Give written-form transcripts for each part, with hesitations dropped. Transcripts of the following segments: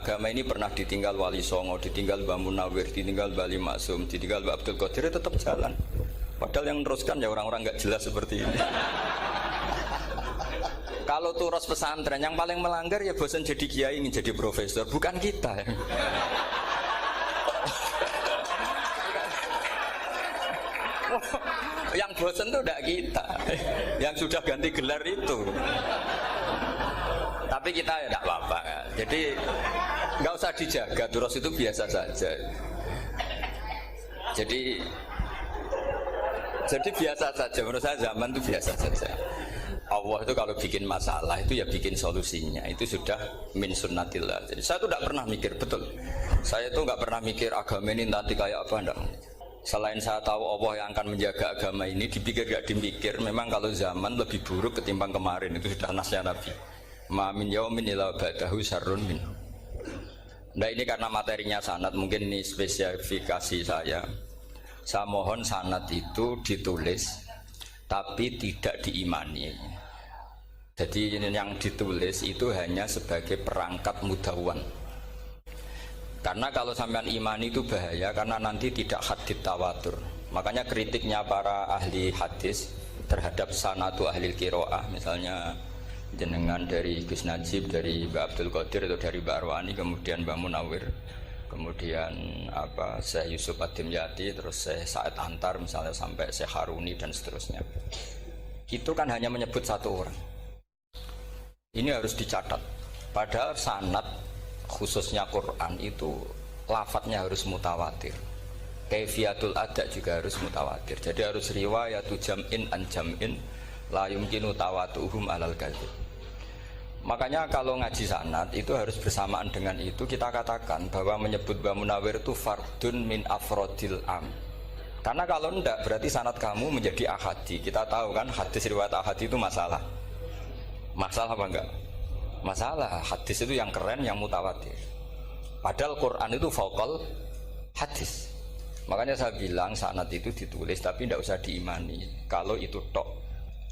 agama ini pernah ditinggal Wali Songo, ditinggal Mbah Munawir, ditinggal Mbah Ali Maksum, ditinggal Mbah Abdul Qadir, tetap jalan. Padahal yang meneruskan ya orang-orang nggak jelas seperti ini. Kalau turus pesantren yang paling melanggar ya bosan jadi kiai, ingin jadi profesor, bukan kita ya. Yang bosan itu tidak kita, yang sudah ganti gelar itu. Tapi kita ya tidak apa-apa. Jadi nggak usah dijaga, turus itu biasa saja. Jadi biasa saja, menurut saya zaman itu biasa saja. Allah itu kalau bikin masalah itu ya bikin solusinya, itu sudah min sunnatillah. Jadi saya itu tidak pernah mikir, betul. Saya itu nggak pernah mikir agama ini nanti kayak apa, enggak. Selain saya tahu Allah yang akan menjaga agama ini, dipikir gak dimikir, memang kalau zaman lebih buruk ketimbang kemarin, itu sudah nasnya Nabi. Ma min yaumin illa ba'dahu syarrun min. Nah ini karena materinya sanad, mungkin ini spesifikasi saya. Saya mohon sanad itu ditulis tapi tidak diimani. Jadi yang ditulis itu hanya sebagai perangkat mudawwan. Karena kalau sampean imani itu bahaya, karena nanti tidak hadits tawatur. Makanya kritiknya para ahli hadis terhadap sanadu ahli qiraah, misalnya jenengan dari Gus Najib, dari Mbak Abdul Qadir atau dari Mbak Arwani, kemudian Mbak Munawir, kemudian Syekh Yusuf Ad-Dimyati, terus Syekh Sa'id Antar misalnya sampai Syekh Haruni dan seterusnya. Itu kan hanya menyebut satu orang. Ini harus dicatat. Padahal sanad khususnya Quran itu lafadznya harus mutawatir. Kaifiyatul ada juga harus mutawatir. Jadi harus riwayatu jam'in an jam'in la yumkinu tawatuhum alal kadzib. Makanya kalau ngaji sanad itu harus bersamaan dengan itu kita katakan bahwa menyebut Mbah Munawir itu fardun min afrodil am. Karena kalau enggak berarti sanad kamu menjadi ahadi. Kita tahu kan hadis riwayat ahadi itu masalah. Masalah apa enggak? Masalah. Hadis itu yang keren, yang mutawatir. Padahal Quran itu fauqal hadis. Makanya saya bilang sanad itu ditulis tapi tidak usah diimani. Kalau itu tok,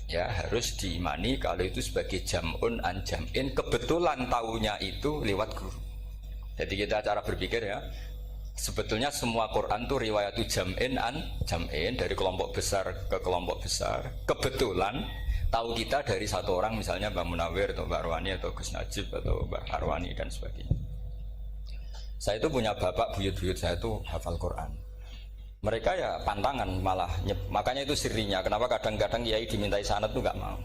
ya harus diimani kalau itu sebagai jam'un an jam'in. Kebetulan taunya itu lewat guru. Jadi kita cara berpikir ya, sebetulnya semua Quran itu riwayatu jam'in an jam'in, dari kelompok besar ke kelompok besar. Kebetulan tahu kita dari satu orang, misalnya Mbak Munawir atau Mbak Arwani atau Gus Najib atau Mbak Arwani dan sebagainya. Saya itu punya bapak, buyut-buyut saya itu hafal Quran. Mereka ya pantangan malah, makanya itu sirinya. Kenapa kadang-kadang kiai dimintai sanad itu nggak mau.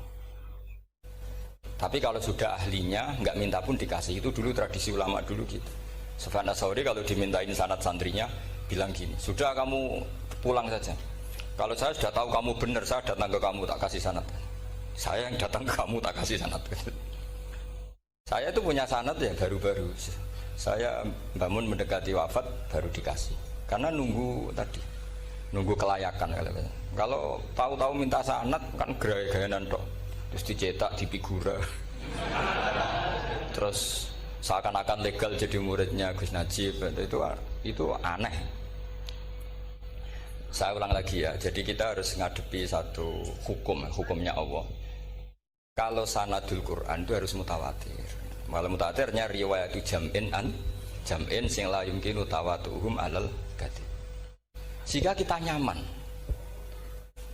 Tapi kalau sudah ahlinya nggak minta pun dikasih. Itu dulu tradisi ulama dulu gitu. Sufyan Ats-Tsauri kalau dimintain sanad santrinya bilang gini, sudah kamu pulang saja. Kalau saya sudah tahu kamu benar, saya datang ke kamu tak kasih sanad. Saya yang datang ke kamu tak kasih sanad. Saya itu punya sanad ya baru-baru. Saya bangun mendekati wafat baru dikasih. Karena nunggu tadi, nunggu kelayakan. Kalau tahu-tahu minta sanad kan gaya-gayanan tok. Terus dicetak di figura. Terus seakan-akan legal jadi muridnya Gus Najib. Itu aneh. Saya ulang lagi ya. Jadi kita harus ngadepi satu hukumnya Allah. Kalau sanadul Quran itu harus mutawatir. Kalau mutawatirnya riwayatu jam'in an jam'in sing la yumkinu tawatuhum alal kadzib. Sehingga kita nyaman.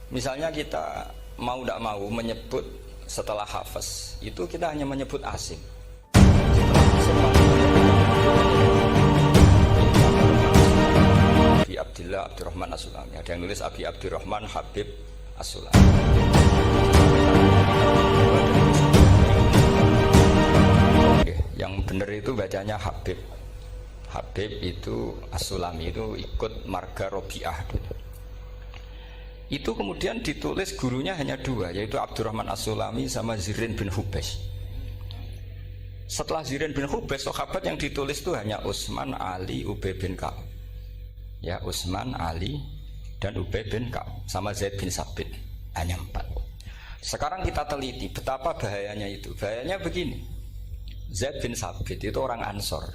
Misalnya kita mau tidak mau menyebut setelah hafaz, itu kita hanya menyebut asim. Abi Abdillah Abdurrahman As-Sulami. Ada yang nulis Abi Abdurrahman Habib As-Sulami. Yang benar itu bacanya Habib. Habib itu As-Sulami, itu ikut marga Robi'ah. Itu kemudian ditulis gurunya hanya dua, yaitu Abdurrahman As-Sulami sama Zirin bin Hubes. Setelah Zirin bin Hubes, sahabat yang ditulis itu hanya Utsman, Ali, Ubay bin Ka'ab. Ya, Utsman, Ali, dan Ubay bin Ka'ab sama Zaid bin Sabit. Hanya 4. Sekarang kita teliti betapa bahayanya itu. Bahayanya begini. Zaid bin Sabit itu orang Ansor.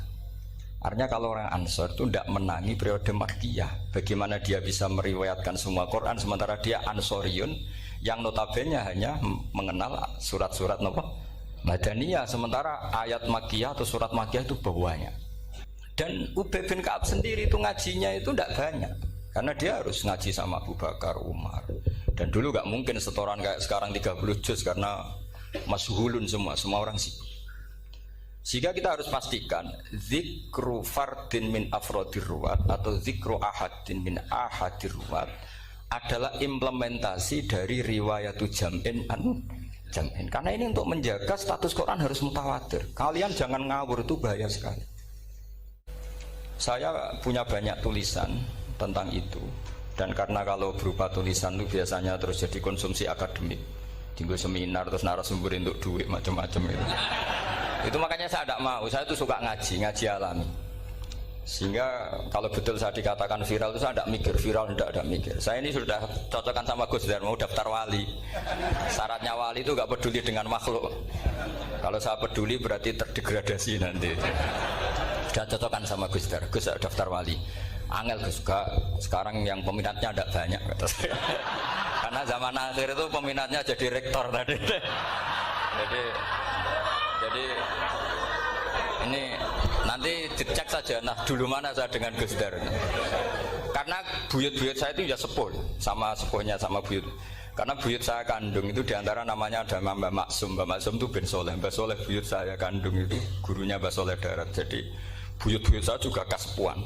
Artinya kalau orang Ansor itu tidak menangi periode Makkiyah. Bagaimana dia bisa meriwayatkan semua Quran sementara dia Ansoriun yang notabene hanya mengenal surat-surat Madaniyah, sementara ayat Makkiyah atau surat Makkiyah itu bawahnya. Dan Ubay bin Ka'ab sendiri itu ngajinya itu tidak banyak, karena dia harus ngaji sama Abu Bakar, Umar. Dan dulu nggak mungkin setoran kayak sekarang 30 juz karena masyhulun semua orang sih. Sehingga kita harus pastikan zikru fardin min afrodir ruwat atau zikru ahadin min ahadir ruwat adalah implementasi dari riwayatu jam'in an jam'in. Karena ini untuk menjaga status Quran harus mutawatir. Kalian jangan ngawur, itu bahaya sekali. Saya punya banyak tulisan tentang itu. Dan karena kalau berupa tulisan itu biasanya terus jadi konsumsi akademik, tinggal seminar terus narasumber untuk duit macam-macam itu. Itu makanya saya tidak mau. Saya itu suka ngaji alami. Sehingga kalau betul saya dikatakan viral itu saya tidak mikir, viral tidak ada mikir. Saya ini sudah cocokkan sama Gus Dar, mau daftar wali. Syaratnya wali itu nggak peduli dengan makhluk. Kalau saya peduli berarti terdegradasi nanti. Sudah cocokkan sama Gus Dar, Gus daftar wali. Angel Gus, sekarang yang peminatnya tidak banyak kata saya. Karena zaman akhir itu peminatnya jadi rektor tadi. Jadi ini nanti dicek saja. Nah dulu mana saya dengan Gus Dar. Karena buyut-buyut saya itu ya sepuh sama sepuhnya sama buyut. Karena buyut saya kandung itu diantara namanya ada Mbak Maksum. Mbak Maksum itu bin Soleh. Mbak Soleh buyut saya kandung itu gurunya Mbak Soleh Darat. Jadi buyut-buyut saya juga kasepuan.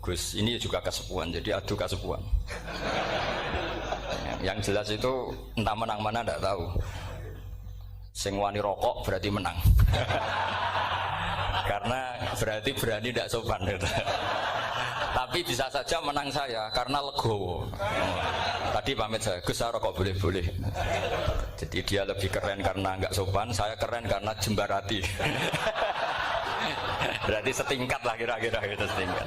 Gus ini juga kasepuan, jadi adu kasepuan. Yang jelas itu entah menang mana tidak tahu. Sing wani rokok berarti menang. Karena berarti berani tidak sopan gitu. Tapi bisa saja menang saya karena legowo. Tadi pamit saya, Gus saya rokok boleh-boleh. Jadi dia lebih keren karena nggak sopan, saya keren karena jembarati. Berarti setingkat lah kira-kira gitu, setingkat.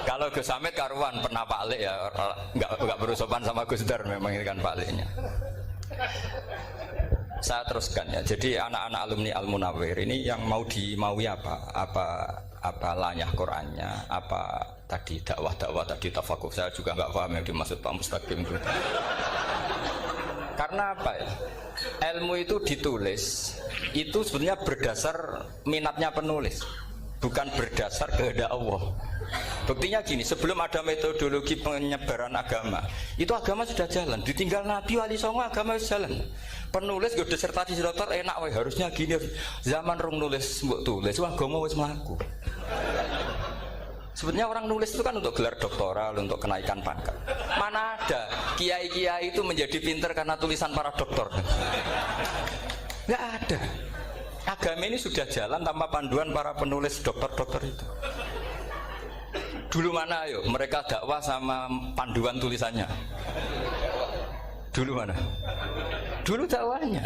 Kalau Gus Hamid karuan pernah Pak Alik ya, nggak berusopan sama Gus Dar, memang ini kan Pak Aliknya. Saya teruskan ya. Jadi anak-anak alumni Al Munawwir ini yang maui apa lanyah Qurannya, apa tadi dakwah tadi tafakuh, saya juga nggak paham yang dimaksud Pak Mustaqim itu. Karena apa ya? Ilmu itu ditulis itu sebenarnya berdasar minatnya penulis, bukan berdasar kehendak Allah. Buktinya gini, sebelum ada metodologi penyebaran agama, itu agama sudah jalan. Ditinggal Nabi Wali Songo agama sudah jalan. Penulis gue disertasi dokter enak, weh harusnya gini. Zaman rong nulis mbok tulis, wah agama wis mlaku. Sebenarnya orang nulis itu kan untuk gelar doktoral, untuk kenaikan pangkat. Mana ada kiai-kiai itu menjadi pinter karena tulisan para doktor? Nggak ada. Agama ini sudah jalan tanpa panduan para penulis dokter-dokter itu. Dulu mana ayo mereka dakwah sama panduan tulisannya? Dulu mana? Dulu dakwahnya.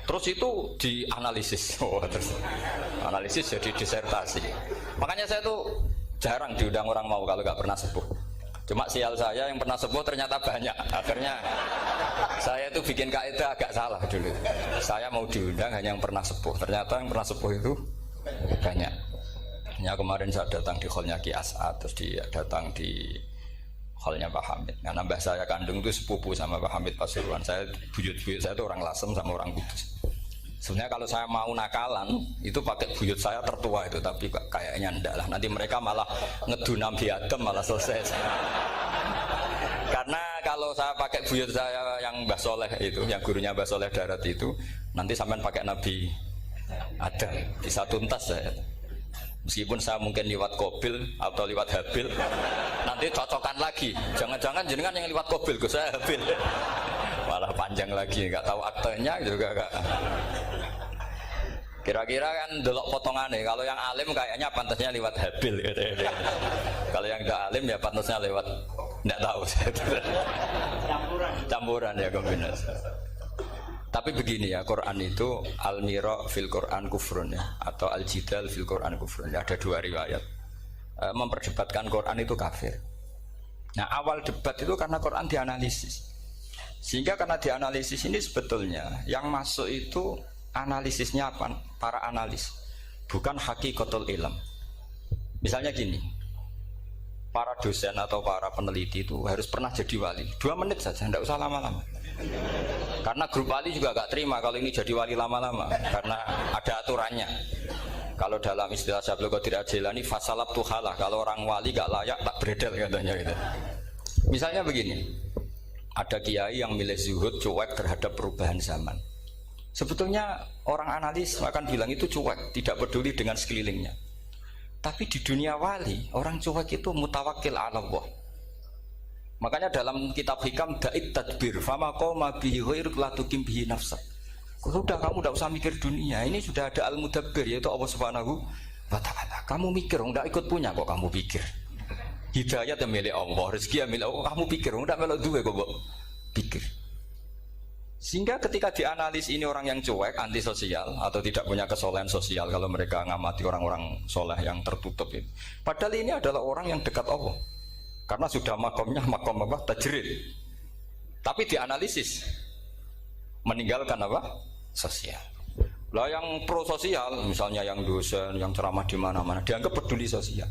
Terus itu dianalisis. Terus analisis jadi disertasi. Makanya saya tuh jarang diundang orang mau kalau nggak pernah sepuh. Cuma sial saya yang pernah sepuh ternyata banyak. Akhirnya saya tuh bikin kaidah agak salah dulu. Saya mau diundang hanya yang pernah sepuh. Ternyata yang pernah sepuh itu banyak. Ya kemarin saya datang di hallnya Ki As'ad, terus dia datang di hallnya Pak Hamid. Karena mbah saya kandung itu sepupu sama Pak Hamid Pasuruan. Saya buyut-buyut saya itu orang Lasem sama orang Kudus. Sebenarnya kalau saya mau nakalan itu pakai buyut saya tertua itu, tapi kayaknya enggak lah. Nanti mereka malah ngedu Nabi Adam malah selesai. Karena kalau saya pakai buyut saya yang Mbah Soleh itu, yang gurunya Mbah Soleh Darat itu, nanti sampean pakai Nabi Adam bisa tuntas saya. Meskipun saya mungkin lewat Kobil atau lewat Habil, nanti cocokkan lagi. Jangan-jangan jenengan yang lewat Kobil, saya Habil. Malah panjang lagi, nggak tahu aktenya juga nggak. Kira-kira kan delok potongannya. Kalau yang alim kayaknya pantasnya lewat Habil. Gitu. Kalau yang nggak alim ya pantasnya lewat nggak tahu. Campuran ya kombinasi. Tapi begini ya, Quran itu al-mira fil Quran kufrun ya, atau al-jidal fil Quran kufrun ya, ada dua riwayat. Memperdebatkan Quran itu kafir. Nah awal debat itu karena Quran dianalisis. Sehingga karena dianalisis ini sebetulnya yang masuk itu analisisnya apa? Para analis, bukan hakikatul ilm. Misalnya gini, para dosen atau para peneliti itu harus pernah jadi wali. 2 menit saja, tidak usah lama-lama. Karena grup wali juga gak terima kalau ini jadi wali lama-lama, karena ada aturannya. Kalau dalam istilah Syaikhul Qadir Al-Jilani fasalab tuhalah, kalau orang wali gak layak tak beredel katanya gitu. Misalnya begini, ada kiai yang milih zuhud cuek terhadap perubahan zaman. Sebetulnya orang analis akan bilang itu cuek, tidak peduli dengan sekelilingnya. Tapi di dunia wali, orang cuek itu mutawakkil ala Allah. Makanya dalam kitab hikam da'it tadbir fama qoma bihi ghairuk la tuqim bihi nafsak. Sudah, kamu tidak usah mikir dunia, ini sudah ada al-mudabbir yaitu Allah Subhanahu wa ta'ala. Kamu mikir, tidak ikut punya kok kamu pikir. Hidayat yang milik Allah, rezeki yang milik Allah, kamu pikir, tidak melok duwe kok pikir. Sehingga ketika dianalisis ini orang yang cuek, antisosial atau tidak punya kesolehan sosial, kalau mereka ngamati orang-orang soleh yang tertutup ini. Padahal ini adalah orang yang dekat Allah. Karena sudah makomnya makom apa? Tajrid. Tapi dianalisis meninggalkan apa? Sosial. Lah yang pro sosial, misalnya yang dosen, yang ceramah di mana-mana, dianggap peduli sosial.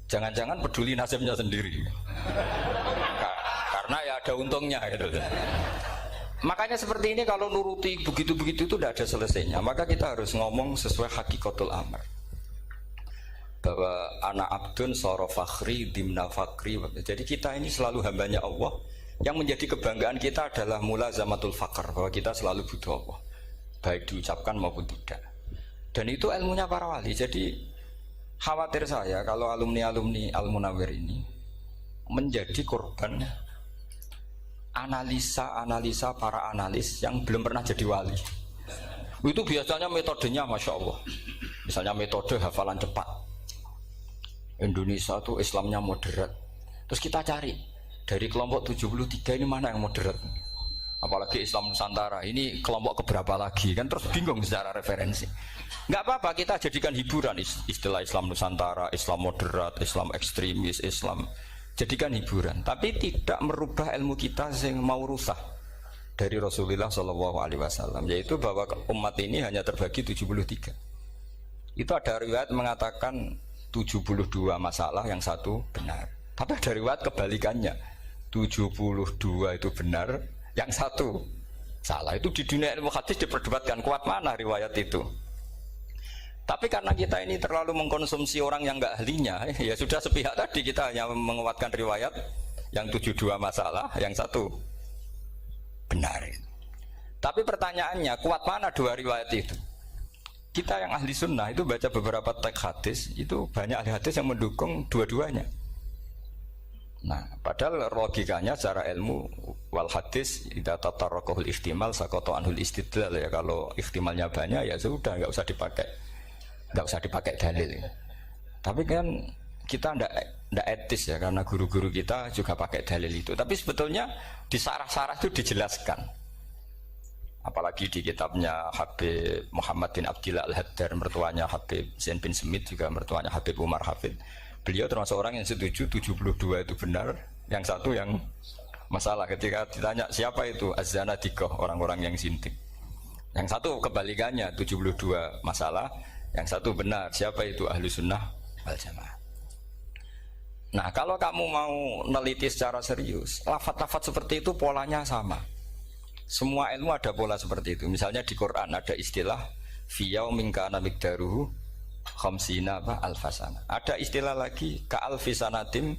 Jangan-jangan peduli nasibnya sendiri. Karena ya ada untungnya gitu. Makanya seperti ini kalau nuruti begitu-begitu itu tidak ada selesainya. Maka kita harus ngomong sesuai hakikatul amr. Bahwa anak abdun soro fakhri dimna fakri. Jadi kita ini selalu hambanya Allah. Yang menjadi kebanggaan kita adalah mulazamatul fakr, bahwa kita selalu butuh Allah, baik diucapkan maupun tidak. Dan itu ilmunya para wali. Jadi khawatir saya kalau alumni-alumni Al-Munawwir ini menjadi korban analisa para analis yang belum pernah jadi wali. Itu biasanya metodenya Masya Allah. Misalnya metode hafalan cepat. Indonesia itu Islamnya moderat. Terus kita cari dari kelompok 73 ini mana yang moderat? Apalagi Islam Nusantara ini kelompok keberapa lagi? Kan terus bingung secara referensi. Nggak apa-apa, kita jadikan hiburan istilah Islam Nusantara, Islam moderat, Islam ekstremis, Islam. Jadikan hiburan, tapi tidak merubah ilmu kita yang mau rusak dari Rasulullah SAW, yaitu bahwa umat ini hanya terbagi 73. Itu ada riwayat mengatakan 72 masalah, yang satu benar. Tapi ada riwayat kebalikannya, 72 itu benar, yang satu salah. Itu di dunia ilmu hadis diperdebatkan kuat mana riwayat itu. Tapi karena kita ini terlalu mengkonsumsi orang yang nggak ahlinya, ya sudah sepihak tadi, kita hanya menguatkan riwayat yang 72 masalah, yang satu benar. Tapi pertanyaannya, kuat mana dua riwayat itu? Kita yang ahli sunnah itu baca beberapa teks hadis, itu banyak ahli hadis yang mendukung dua-duanya. Nah, padahal logikanya secara ilmu wal hadis idza tatarraqahul ihtimal saqata anhul istidlal, ya kalau ihtimalnya banyak ya sudah nggak usah dipakai dalil. Tapi kan kita ndak etis ya, karena guru-guru kita juga pakai dalil itu. Tapi sebetulnya di sarah-sarah itu dijelaskan. Apalagi di kitabnya Habib Muhammad bin Abdillah Al-Haddar, mertuanya Habib Zain bin Smith, juga mertuanya Habib Umar Hafid. Beliau termasuk orang yang setuju 72 itu benar, yang satu yang masalah. Ketika ditanya siapa itu Az-Zanadiqah, orang-orang yang sinting. Yang satu kebalikannya, 72 masalah, yang satu benar, siapa itu Ahlu Sunnah wal Jamaah. Nah, kalau kamu mau neliti secara serius, lafaz-lafaz seperti itu polanya sama. Semua ilmu ada pola seperti itu. Misalnya di Quran ada istilah fi yaumin kana miqdaruhu khamsina alfasana. Ada istilah lagi ka alfisanatim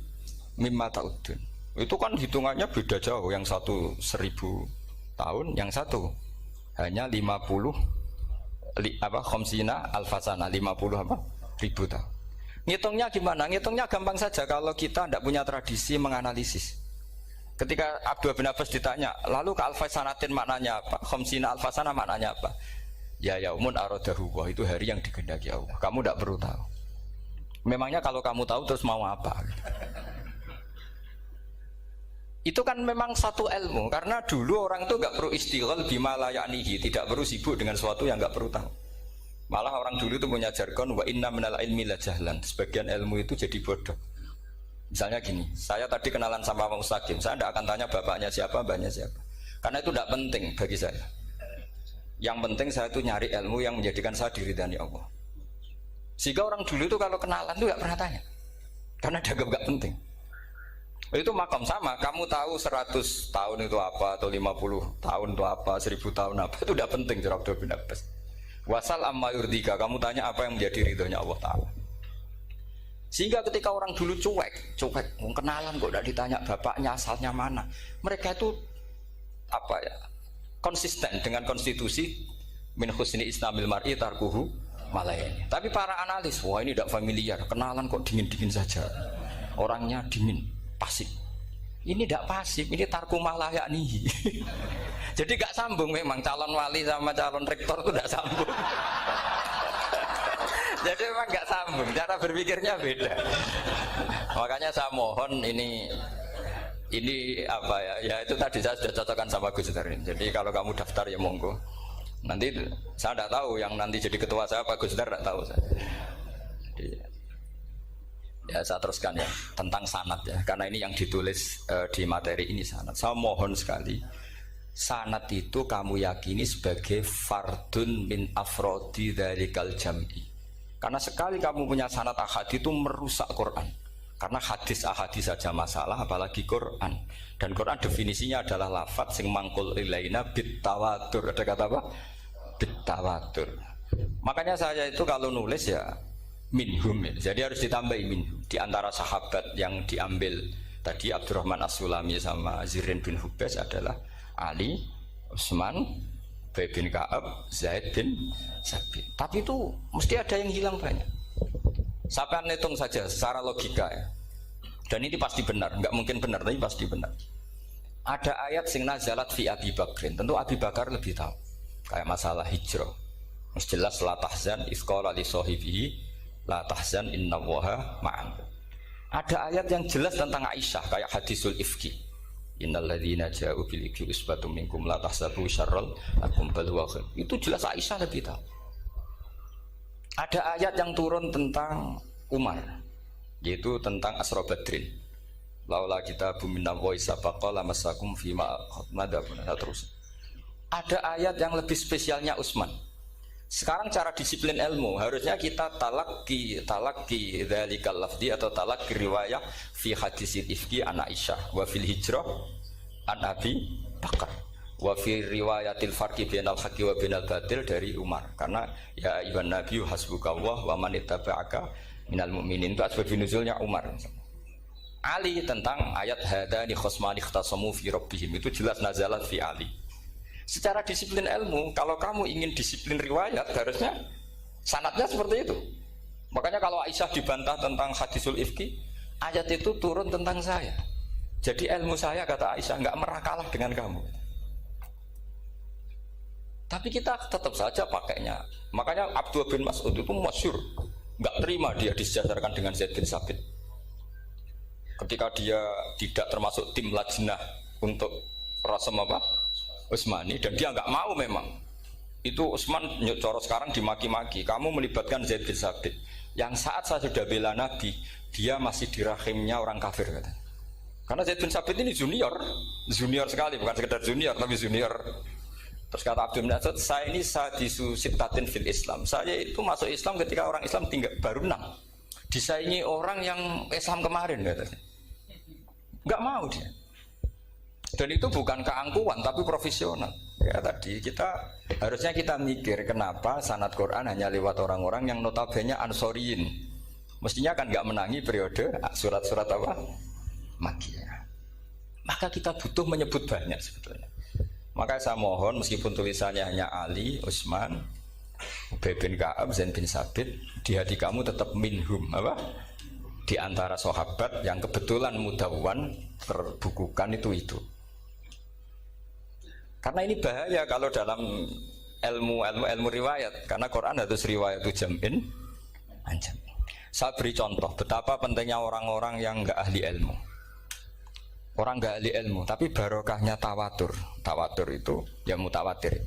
mimma ta'udun. Itu kan hitungannya beda jauh, yang satu 1000 tahun, yang satu hanya 50 khamsina alfasana, 50 ribu tahun. Ngitungnya gimana? Ngitungnya gampang saja kalau kita tidak punya tradisi menganalisis. Ketika Abdul bin Abbas ditanya, lalu ke alfasanatin maknanya apa? Khamsina alfasana maknanya apa? Ya yaumun aradahu, itu hari yang dikehendaki Allah. Kamu tidak perlu tahu. Memangnya kalau kamu tahu terus mau apa? Itu kan memang satu ilmu, karena dulu orang itu nggak perlu istighal bima la ya'nihi, tidak perlu sibuk dengan sesuatu yang nggak perlu tahu. Malah orang dulu itu punya jargon wa inna minal ilmi la jahlan. Sebagian ilmu itu jadi bodoh. Misalnya gini, saya tadi kenalan sama Pak Mustaqim, saya tidak akan tanya bapaknya siapa, mbaknya siapa, karena itu tidak penting bagi saya. Yang penting saya itu nyari ilmu yang menjadikan saya diridani Allah. Sehingga orang dulu itu kalau kenalan itu nggak pernah tanya, karena dianggap nggak penting. Itu makam sama, kamu tahu 100 tahun itu apa, atau 50 tahun itu apa, 1000 tahun apa, itu tidak penting. Abdul bin Abbas Wasal amma yurdika, kamu tanya apa yang menjadi ridhonya Allah Ta'ala. Sehingga ketika orang dulu cuek, kenalan kok tidak ditanya bapaknya asalnya mana. Mereka itu apa ya, konsisten dengan konstitusi min husni islamil mar'i tarkuhu malayani. Tapi para analis, wah ini tidak familiar, kenalan kok dingin-dingin saja. Orangnya dingin, pasif. Ini tidak pasif, ini tarku malayani. Jadi gak sambung memang calon wali sama calon rektor itu tidak sambung. Jadi memang nggak sambung, cara berpikirnya beda. Makanya saya mohon ini apa ya? Ya itu tadi saya sudah cocokkan sama Gus Dar ini. Jadi kalau kamu daftar ya monggo. Nanti saya tidak tahu yang nanti jadi ketua saya Pak Gus Dar, tidak tahu saya. Jadi, ya saya teruskan ya tentang sanad ya, karena ini yang ditulis di materi ini sanad. Saya mohon sekali, sanad itu kamu yakini sebagai fardun min afrodi dzalikal jam'i. Karena sekali kamu punya sanad ahad itu merusak Quran. Karena hadis ahadis saja masalah, apalagi Quran. Dan Quran definisinya adalah lafadz sing mangkul ilaina bit tawatur. Ada kata apa? Bit tawatur. Makanya saya itu kalau nulis ya minhum ya. Jadi harus ditambahi minhum. Di antara sahabat yang diambil tadi Abdurrahman As-Sulami sama Zirin bin Hubes adalah Ali, Utsman, Ubay bin Ka'ab, Zaid bin Sabit. Tapi itu mesti ada yang hilang banyak. Sampai hitung saja secara logika ya. Dan ini pasti benar, nggak mungkin benar tapi pasti benar. Ada ayat sing nazalat fi Abi Bakrin. Tentu Abi Bakar lebih tahu. Kayak masalah hijrah. Mesti jelas la tahzan iz qala li sahibihi la tahzan innallaha ma'an. Ada ayat yang jelas tentang Aisyah kayak hadisul ifki. Innalladzina ja'u bil ifki usbatum minkum la tahsabu syarral lakum bal huwa khair. Itu jelas Aisyah lebih tahu. Ada ayat yang turun tentang Umar, yaitu tentang Asra Badrin. Laula kita bumina wa isabaqa lamassakum fima madabun terus. Ada ayat yang lebih spesialnya Utsman. Sekarang cara disiplin ilmu harusnya kita talaqi dzalikal lafzi atau talaqi riwayah fi hadisil ifki an Aisyah wa fil hijrah an Abi Bakar wa fi riwayatil farqi bainal haqqi wa bainal batil dari Umar. Karena ya ayyuhan nabiyyu hasbukallah wa man ittaba'aka minal mu'minin, itu asbab nuzulnya Umar. Ali tentang ayat hadani khosmani ikhtasamu fi rabbihim, itu jelas nazalat fi Ali. Secara disiplin ilmu, kalau kamu ingin disiplin riwayat, harusnya sanadnya seperti itu. Makanya kalau Aisyah dibantah tentang hadisul ifki, ayat itu turun tentang saya. Jadi ilmu saya, kata Aisyah, nggak merah kalah dengan kamu. Tapi kita tetap saja pakainya. Makanya Abdullah bin Mas'ud itu masyhur, nggak terima dia disejajarkan dengan Zaid bin Sabit. Ketika dia tidak termasuk tim lajnah untuk rasam apa? Utsmani, dan dia nggak mau memang. Itu Utsman coro sekarang dimaki-maki, kamu melibatkan Zaid bin Sabit yang saat saya sudah bela Nabi, dia masih di rahimnya orang kafir katanya. Karena Zaid bin Sabit ini junior sekali, bukan sekedar junior tapi junior. Terus kata Abdul Nasir, saya ini sadisu sittatin fil Islam, saya itu masuk Islam ketika orang Islam tinggal baru 6, disaingi orang yang Islam kemarin katanya. Nggak mau dia. Dan itu bukan keangkuhan tapi profesional. Ya tadi harusnya kita mikir kenapa sanad Quran hanya lewat orang-orang yang notabene ansoriyin. Mestinya kan nggak menangi periode surat-surat apa? Makkiyah. Maka kita butuh menyebut banyak sebetulnya. Maka saya mohon meskipun tulisannya hanya Ali, Utsman, Ubay bin Ka'ab, Zaid bin Sabit, di hati kamu tetap minhum apa? Di antara sahabat yang kebetulan mudawwan terbukukan itu. Karena ini bahaya kalau dalam ilmu riwayat, karena Quran harus riwayat itu jam'in anjam. Saya beri contoh betapa pentingnya orang-orang yang enggak ahli ilmu. Orang enggak ahli ilmu, tapi barokahnya tawatur. Tawatur itu ya mutawatir.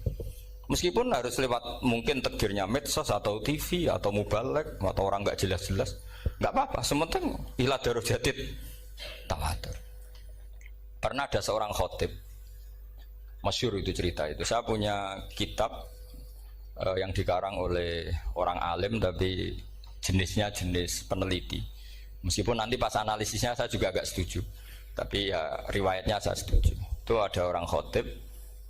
Meskipun harus lewat mungkin takdirnya medsos atau TV atau mubalek atau orang enggak jelas-jelas, enggak apa-apa. Sementing ila darajatid tawatur. Pernah ada seorang khotib, masyhur itu cerita itu. Saya punya kitab yang dikarang oleh orang alim tapi jenisnya jenis peneliti. Meskipun nanti pas analisisnya saya juga agak setuju, tapi ya riwayatnya saya setuju. Itu ada orang khotib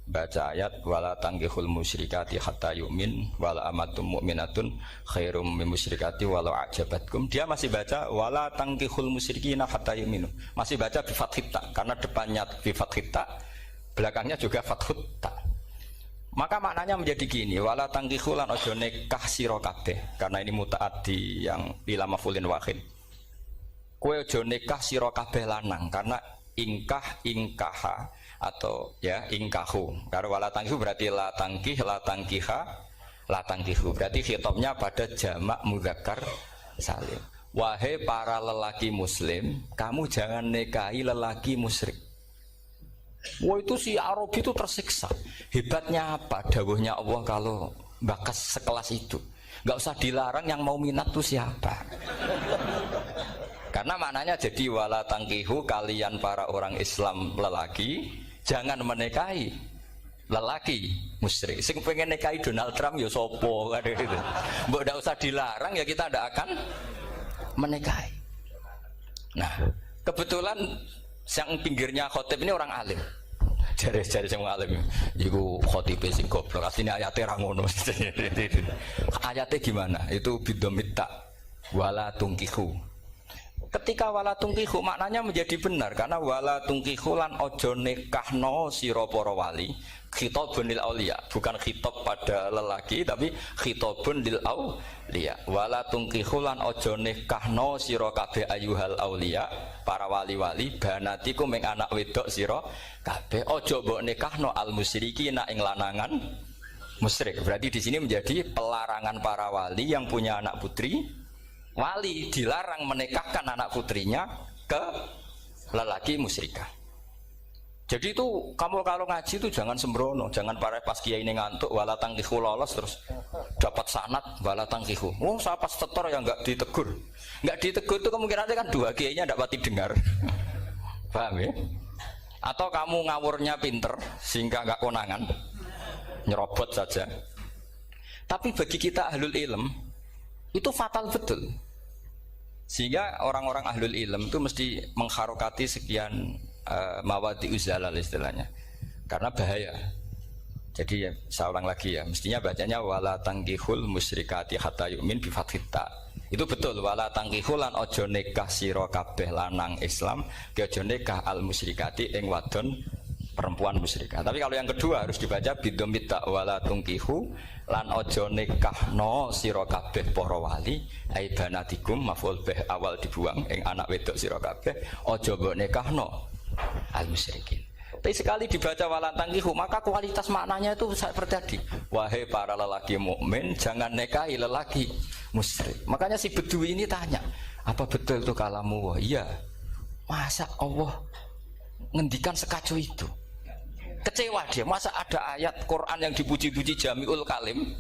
baca ayat wala tangkihul musyrikati hatta yu'min wala amatum mu'minatun khairum min musyrikati walau ajabatkum. Dia masih baca wala tangkihul musyrikina hatta yu'minu, masih baca bi fathit ta, karena depannya bi fathit ta, belakangnya juga fathut ta. Maka maknanya menjadi gini, wala tangkihu lan ojo nikah sira kabeh, karena ini mutaaddi yang ila maf'ulin wahid. Kowe ojo nikah sira kabeh lanang, karena ingkaha atau ya ingkahu. Karena wala tangkihu berarti la tangkih, la tangkiha, la tangkihu. Berarti khitabnya pada jamak mudzakkar salim. Wahai para lelaki muslim, kamu jangan nikahi lelaki musyrik. Wah, itu si Arabi itu tersiksa. Hebatnya apa? Dawuhnya Allah kalau bakas sekelas itu. Gak usah dilarang, yang mau minat tuh siapa? Karena maknanya jadi wala tangkihu, kalian para orang Islam lelaki jangan menikahi lelaki musyrik. Sing pengen nikahi Donald Trump ya sopo kan gitu. Mbok ndak usah dilarang ya kita ndak akan menikahi. Nah, kebetulan yang pinggirnya khotib ini orang alim. Jari-jari sing alim iku khotibe sing goblok. Asline ayate ra ngono. Ayate gimana? Itu bidomita wala tungkihu. Ketika wala tungkihu maknanya menjadi benar, karena wala tungkihu lan ojo nikahno sira para wali, khitabun lil auliya, bukan khitab pada lelaki tapi khitabun lil auliya. Wala tungkihu lan ojo nikahno sira kabeh ayuhal auliya, para wali-wali, banatiku ming anak wedok sira kabeh, ojo mbok nikahno al musyrikina ing lanangan musyrik. Berarti di sini menjadi pelarangan para wali yang punya anak putri. Wali dilarang menikahkan anak putrinya ke lelaki musyrikah. Jadi itu kamu kalau ngaji itu jangan sembrono, jangan pas kiai ini ngantuk wala tangkihu lolos terus dapat sanad wala tangkihu. Oh, saya pas setor yang enggak ditegur. Enggak ditegur itu kemungkinannya kan dua kiainya enggak pati dengar. Paham ya? Atau kamu ngawurnya pinter sehingga enggak konangan, nyerobot saja. Tapi bagi kita ahlul ilm itu fatal betul. Sehingga orang-orang ahlul ilm itu mesti mengharokati sekian mawadi uzalal istilahnya, karena bahaya. Jadi ya, saya ulang lagi ya, mestinya bacanya wala tangkihul musyrikati hatta yu'min bi fathita. Itu betul, wala tangkihul lan ojo nikah sira kabeh lanang Islam ke ojo nikah al musyrikati ing wadon perempuan musyrikah. Tapi kalau yang kedua harus dibaca bidomita wala tungkihu lan ojo nikahno sira kabeh para wali ai banatikum maf'ul bih awal dibuang ing anak wedok sira kabeh ojo mbok nikahno al musyrikin. Tapi sekali dibaca wala tangkihu maka kualitas maknanya itu seperti tadi. Wahai para lelaki mukmin jangan nikahi lelaki musyrik. Makanya si Bedui ini tanya, apa betul itu kalamu? Iya. Masa Allah ngendikan sekacau itu? Kecewa dia, masa ada ayat Quran yang dipuji-puji jami'ul kalim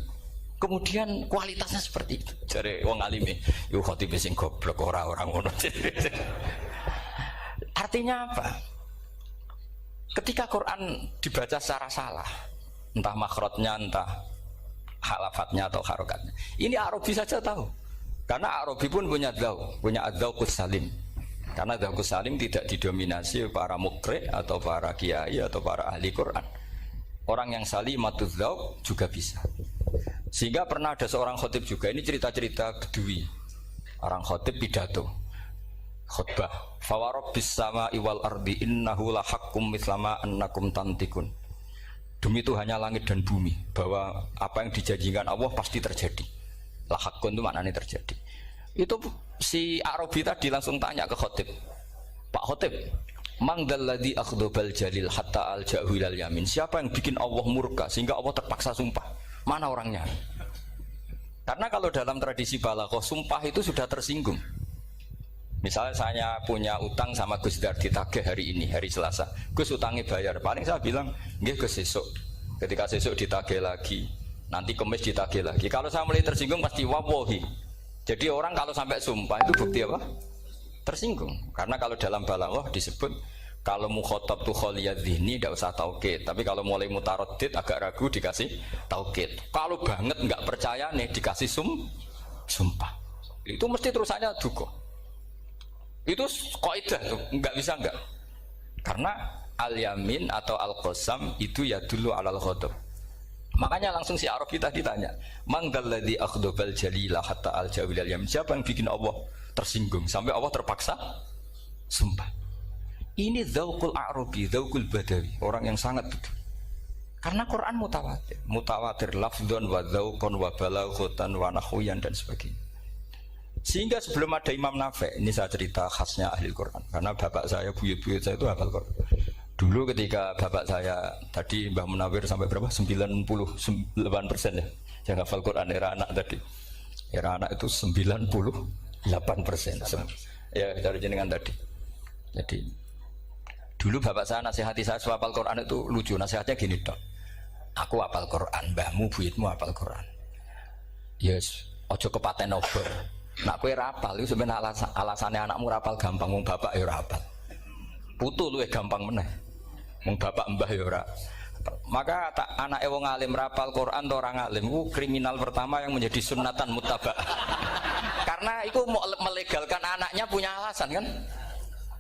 kemudian kualitasnya seperti itu. Jare wong alime yo khotibe sing goblok orang ngono. Artinya apa? Ketika Quran dibaca secara salah, entah makhrajnya, entah halafatnya atau harokatnya, ini Arabi saja tahu, karena Arabi pun punya adzauqus salim. Karena dzauqus salim tidak didominasi para mukri atau para kiai atau para ahli Quran. Orang yang salimatuz dzauq juga bisa. Sehingga pernah ada seorang khotib juga, ini cerita-cerita Bedui. Orang khotib pidato khutbah, fawarabbis samaa'i wal ardi innahu lahaqqum mislama annakum tantikun. Demi Tuhannya langit dan bumi, bahwa apa yang dijanjikan Allah pasti terjadi. Lahaqqun itu maknanya terjadi. Itu si Arabi tadi langsung tanya ke khotib, Pak khotib, mangdalladzi akhdobal jalil hatta al-ja'hu ilal yamin. Siapa yang bikin Allah murka sehingga Allah terpaksa sumpah? Mana orangnya? Karena kalau dalam tradisi balaghah sumpah itu sudah tersinggung. Misalnya saya punya utang sama Gus Dar ditagih hari ini, hari Selasa. Gus utangnya bayar. Paling saya bilang, nggih Gus sesuk. Ketika sesuk ditagih lagi, nanti Kamis ditagih lagi. Kalau saya mulai tersinggung pasti wawahi. Jadi orang kalau sampai sumpah itu bukti apa? Tersinggung. Karena kalau dalam balaghah disebut kalau mukhatab tuh kholiyad dzihni tidak usah taukid, tapi kalau mulai mutaraddid agak ragu dikasih taukid. Kalau banget nggak percaya nih dikasih sumpah. Itu mesti terusannya duga. Itu kaidah tuh, nggak bisa nggak. Karena al-yamin atau al-qasam itu ya dulu alal ghadab. Makanya langsung si Arabi tadi tanya, "Man dzalladzi akhdabal jalila hatta al-jawil al-yamin?" Siapa yang bikin Allah tersinggung sampai Allah terpaksa sumpah? Ini dzauqul Arabi, dzauqul Badawi, orang yang sangat betul. Karena Quran mutawatir, mutawatir lafdzon wa dzauqon wa balaghatan wa nahwiyan dan sebagainya. Sehingga sebelum ada Imam Nafi', ini saya cerita khasnya ahli Quran, karena bapak saya, buyut-buyut saya itu hafal Quran. Dulu ketika bapak saya tadi Mbah Munawir sampai berapa? 98% ya, yang hafal Quran era anak tadi. Era anak itu 98%. Ya dari jenengan tadi. Jadi dulu bapak saya nasihati saya hafal Quran itu lucu, nasihatnya gini dok. Aku hafal Quran, mbahmu buyutmu hafal Quran. Yes, ojo kepaten obor. Nak kowe rapal itu sebenarnya alasannya anakmu rapal gampang, wong bapak ya rapal. Putu luwih gampang meneh. Wong bapak mbah ya ora. Maka tak anake wong alim rapal Quran atau orang alim ku kriminal pertama yang menjadi sunnatan muttaba. Karena itu melegalkan anaknya punya alasan kan.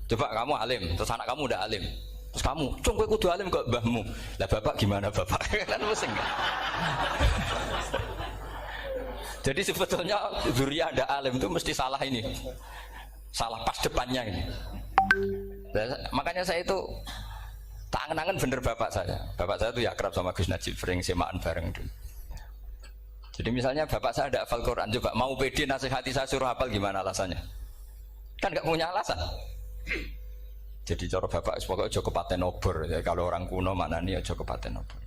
Coba kamu alim, terus anak kamu udah alim. Terus kamu, "Cung kowe kudu alim kok mbahmu." Lah bapak gimana bapak? Kan pusing. Jadi sebetulnya zuriyah ada alim itu mesti salah ini, salah pas depannya ini. Makanya saya itu tak angen-angen bener bapak saya. Bapak saya itu ya akrab sama Gus Najib, sering semaan bareng dulu. Jadi misalnya bapak saya ada hafal Quran, coba mau pede nasihati saya suruh hafal gimana alasannya? Kan nggak punya alasan. Jadi cara bapak pokoknya ojo kepaten obor. Ya, kalau orang kuno mana nih ojo kepaten obor.